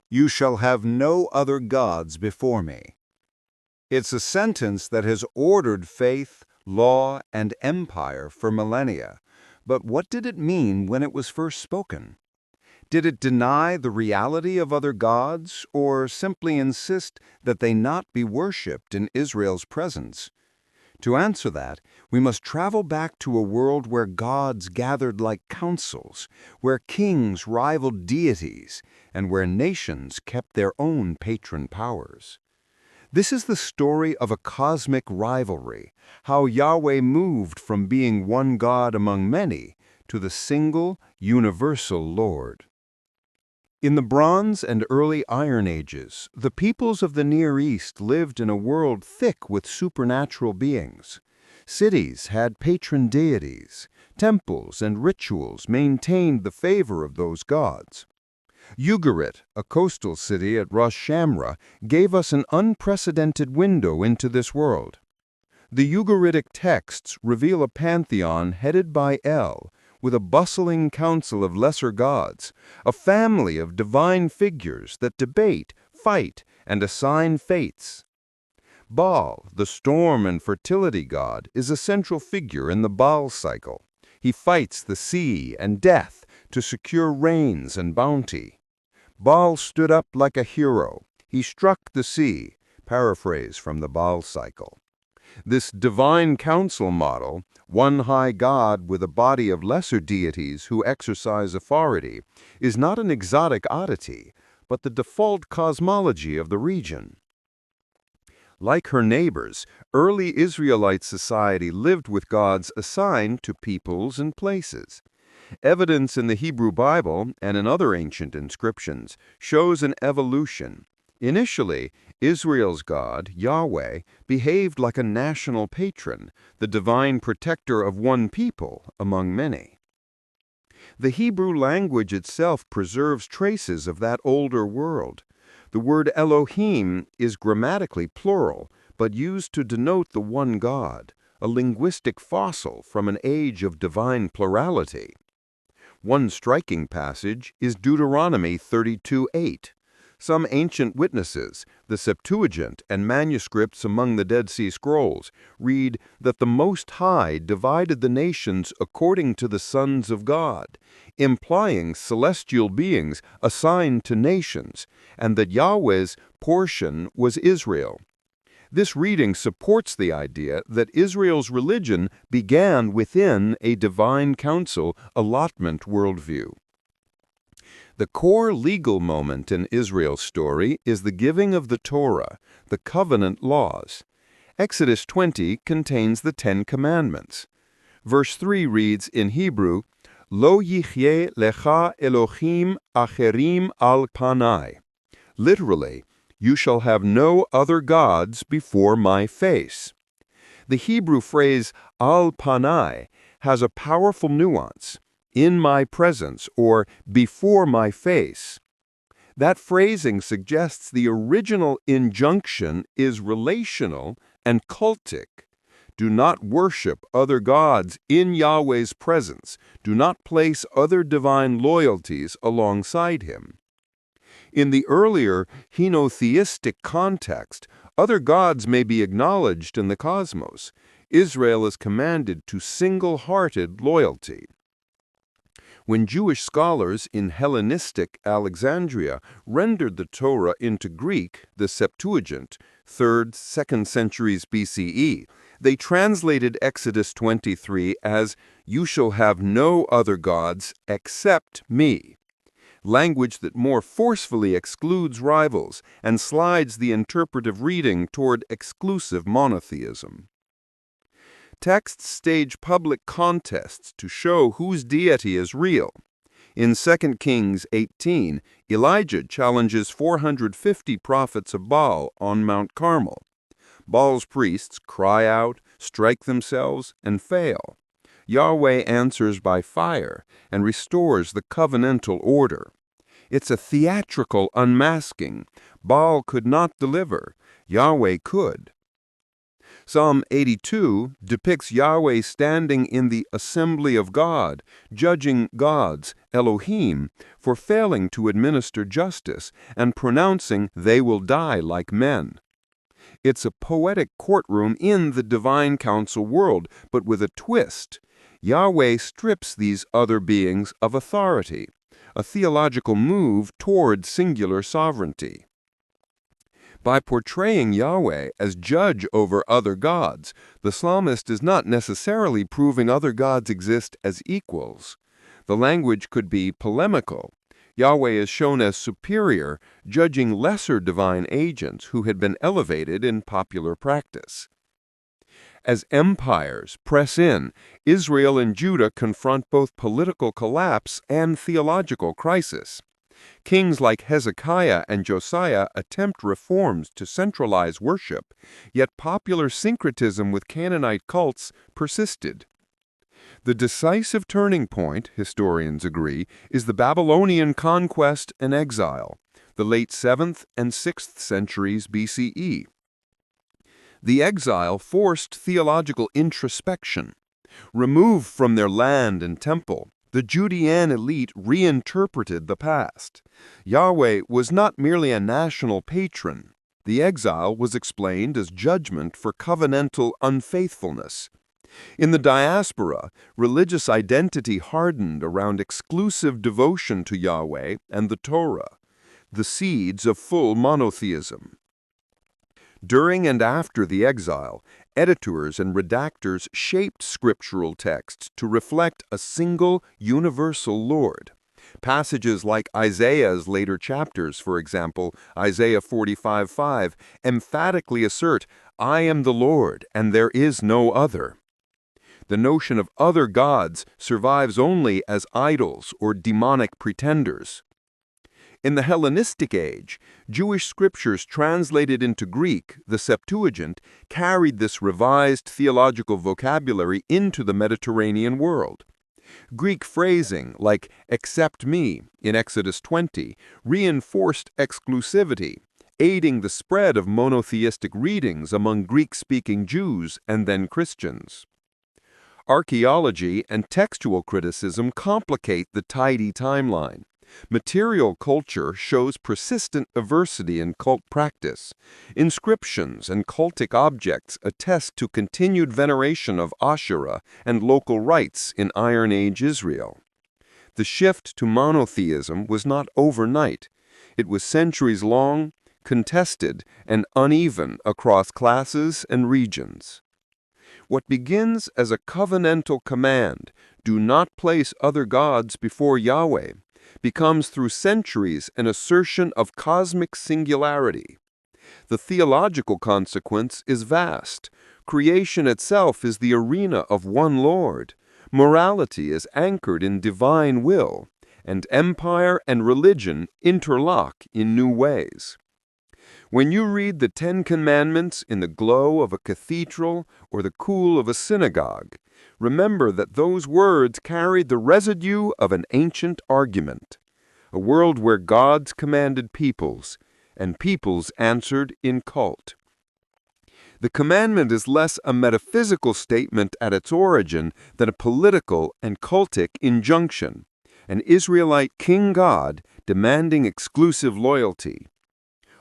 "You shall have no other gods before me." It's a sentence that has ordered faith, law, and empire for millennia. But what did it mean when it was first spoken? Did it deny the reality of other gods, or simply insist that they not be worshipped in Israel's presence? To answer that, we must travel back to a world where gods gathered like councils, where kings rivaled deities, and where nations kept their own patron powers. This is the story of a cosmic rivalry, how Yahweh moved from being one God among many to the single, universal Lord. In the Bronze and early Iron Ages, the peoples of the Near East lived in a world thick with supernatural beings. Cities had patron deities. Temples and rituals maintained the favor of those gods. Ugarit, a coastal city at Ras Shamra, gave us an unprecedented window into this world. The Ugaritic texts reveal a pantheon headed by El, with a bustling council of lesser gods, a family of divine figures that debate, fight, and assign fates. Baal, the storm and fertility god, is a central figure in the Baal cycle. He fights the sea and death to secure rains and bounty. Baal stood up like a hero. He struck the sea, paraphrase from the Baal cycle. This divine council model, one high god with a body of lesser deities who exercise authority, is not an exotic oddity, but the default cosmology of the region. Like her neighbors, early Israelite society lived with gods assigned to peoples and places. Evidence in the Hebrew Bible and in other ancient inscriptions shows an evolution. Initially, Israel's God, Yahweh, behaved like a national patron, the divine protector of one people among many. The Hebrew language itself preserves traces of that older world. The word Elohim is grammatically plural, but used to denote the one God, a linguistic fossil from an age of divine plurality. One striking passage is Deuteronomy 32:8. Some ancient witnesses, the Septuagint and manuscripts among the Dead Sea Scrolls, read that the Most High divided the nations according to the sons of God, implying celestial beings assigned to nations, and that Yahweh's portion was Israel. This reading supports the idea that Israel's religion began within a divine council allotment worldview. The core legal moment in Israel's story is the giving of the Torah, the covenant laws. Exodus 20 contains the 10 Commandments. Verse 3 reads in Hebrew, Lo yichyeh lecha Elohim acherim al panai. Literally, you shall have no other gods before my face. The Hebrew phrase al panai has a powerful nuance. In my presence, or before my face. That phrasing suggests the original injunction is relational and cultic. Do not worship other gods in Yahweh's presence. Do not place other divine loyalties alongside him. In the earlier henotheistic context, other gods may be acknowledged in the cosmos. Israel is commanded to single-hearted loyalty. When Jewish scholars in Hellenistic Alexandria rendered the Torah into Greek, the Septuagint, 3rd, 2nd centuries BCE, they translated Exodus 23 as, "You shall have no other gods except me," language that more forcefully excludes rivals and slides the interpretive reading toward exclusive monotheism. Texts stage public contests to show whose deity is real. In 2 Kings 18, Elijah challenges 450 prophets of Baal on Mount Carmel. Baal's priests cry out, strike themselves, and fail. Yahweh answers by fire and restores the covenantal order. It's a theatrical unmasking. Baal could not deliver. Yahweh could. Psalm 82 depicts Yahweh standing in the assembly of God, judging gods, Elohim, for failing to administer justice and pronouncing they will die like men. It's a poetic courtroom in the divine council world, but with a twist. Yahweh strips these other beings of authority, a theological move toward singular sovereignty. By portraying Yahweh as judge over other gods, the psalmist is not necessarily proving other gods exist as equals. The language could be polemical. Yahweh is shown as superior, judging lesser divine agents who had been elevated in popular practice. As empires press in, Israel and Judah confront both political collapse and theological crisis. Kings like Hezekiah and Josiah attempt reforms to centralize worship, yet popular syncretism with Canaanite cults persisted. The decisive turning point, historians agree, is the Babylonian conquest and exile, the late 7th and 6th centuries BCE. The exile forced theological introspection. Removed from their land and temple, the Judean elite reinterpreted the past. Yahweh was not merely a national patron. The exile was explained as judgment for covenantal unfaithfulness. In the diaspora, religious identity hardened around exclusive devotion to Yahweh and the Torah, the seeds of full monotheism. During and after the exile, editors and redactors shaped scriptural texts to reflect a single, universal Lord. Passages like Isaiah's later chapters, for example, Isaiah 45:5, emphatically assert, "I am the Lord, and there is no other." The notion of other gods survives only as idols or demonic pretenders. In the Hellenistic age, Jewish scriptures translated into Greek, the Septuagint, carried this revised theological vocabulary into the Mediterranean world. Greek phrasing, like "accept me" in Exodus 20, reinforced exclusivity, aiding the spread of monotheistic readings among Greek-speaking Jews and then Christians. Archaeology and textual criticism complicate the tidy timeline. Material culture shows persistent aversity in cult practice. Inscriptions and cultic objects attest to continued veneration of Asherah and local rites in Iron Age Israel. The shift to monotheism was not overnight. It was centuries long, contested, and uneven across classes and regions. What begins as a covenantal command, "Do not place other gods before Yahweh," becomes through centuries an assertion of cosmic singularity. The theological consequence is vast. Creation itself is the arena of one Lord. Morality is anchored in divine will, and empire and religion interlock in new ways. When you read the 10 Commandments in the glow of a cathedral or the cool of a synagogue, remember that those words carried the residue of an ancient argument, a world where gods commanded peoples, and peoples answered in cult. The commandment is less a metaphysical statement at its origin than a political and cultic injunction, an Israelite king god demanding exclusive loyalty.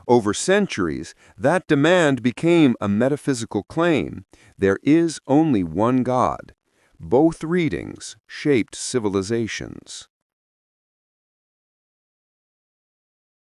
Over centuries, that demand became a metaphysical claim. There is only one God. Both readings shaped civilizations.